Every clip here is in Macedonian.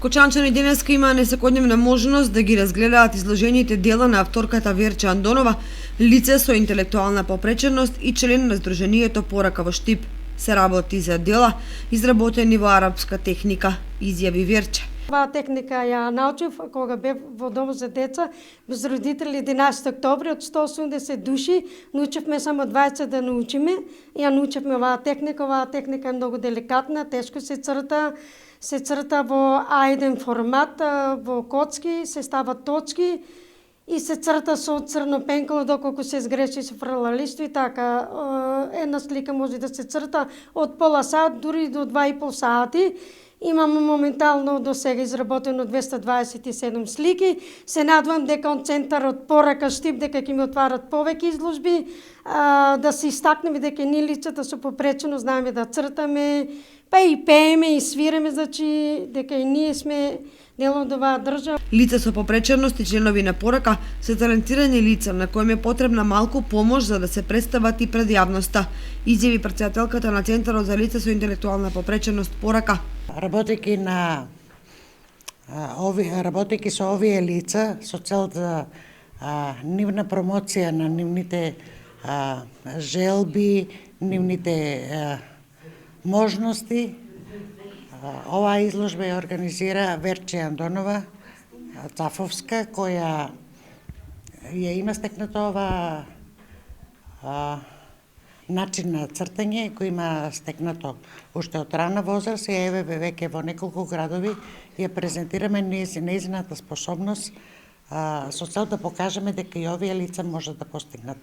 Кочанчани денеска имаа несекојдневна можност да ги разгледаат изложените дела на авторката Верче Андонова, лице со интелектуална попреченост и член на Сдруженијето Порака во Штип. Се работи за дела изработени во арапска техника, изјави Верче. Оваа техника ја научив кога бев во дом за деца, без родители 11 октомври од 180 души, научивме само 20 да научиме. Ја научивме оваа техника е многу деликатна, тешко се црта во А1 формат, во коцки, се стават точки и се црта со црно пенкало, доколку се сгреши се фрла листо и така. Една слика може да се црта од пола сат, дури до 2,5 сати. Имам моментално до сега изработено 227 слики. Се надвам дека он центарот Порака Штип дека ќе ми отварат повеќе изложби, да се истакнеме дека ние лицата со попречено знаеме да цртаме, па и пееме и свиреме, значи дека и ние сме дел од оваа држава. Лица со попреченост и членови на Порака се талентирани лица на кои е потребна малку помош за да се представат и пред јавноста, изјави претседателката на Центарот за лица со интелектуална попреченост Порака. Работејќи со овие лица со цел за нивна промоција на нивните желби, нивните можности, оваа изложба ја организира Верче Андонова Цафовска, која ја има стекнато ова начин на цртање, кој има стекнато уште од рана возраст, и еве веќе во неколку градови ја презентираме нејзината способност со цел да покажеме дека и овие лица можат да постигнат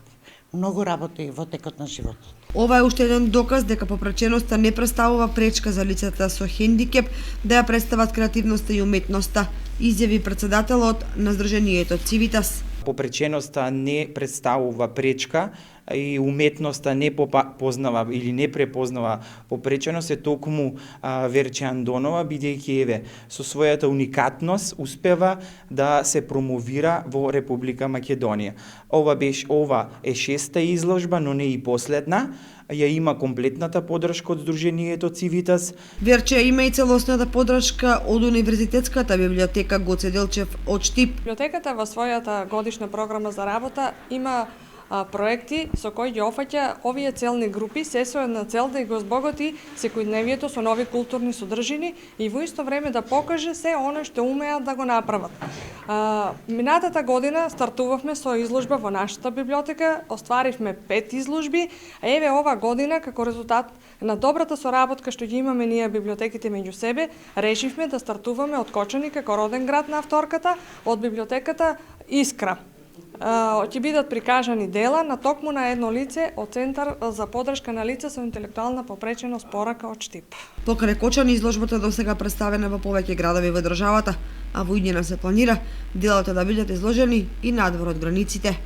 многу работи во текот на животот. Ова е уште еден доказ дека попреченоста не представува пречка за лицата со хендикеп да ја представат креативноста и уметноста, изјави претседателот на Сдруженијето Цивитас. Попреченоста не представува пречка и уметноста не познава или не препознава попреченост е токму Верче Андонова, бидејќи еве со својата уникатност успева да се промовира во Република Македонија. Ова е 6-та изложба, но не и последна. Ја има комплетната поддршка од Сдруженијето Цивитас. Верче има и целосната поддршка од Универзитетската библиотека Гоце Делчев од Штип. Библиотеката во својата годишна програма за работа има проекти со кои ги опфаќа овие целни групи, се со една цел да го збогати секојдневието со нови културни содржини и во исто време да покаже се она што умеат да го направат. Минатата година стартувавме со изложба во нашата библиотека, остваривме 5 изложби, а еве ова година како резултат на добрата соработка што ги имаме ние библиотеките меѓу себе, решивме да стартуваме од Кочани како роден град на авторката, од библиотеката Искра. Ќе бидат прикажани дела на токму на едно лице од Центар за поддршка на лица со интелектуална попреченост Порака од Штип. Покрај Кочани изложбата досега представена во повеќе градови во државата, а во иднина се планира делата да бидат изложени и надвор од границите.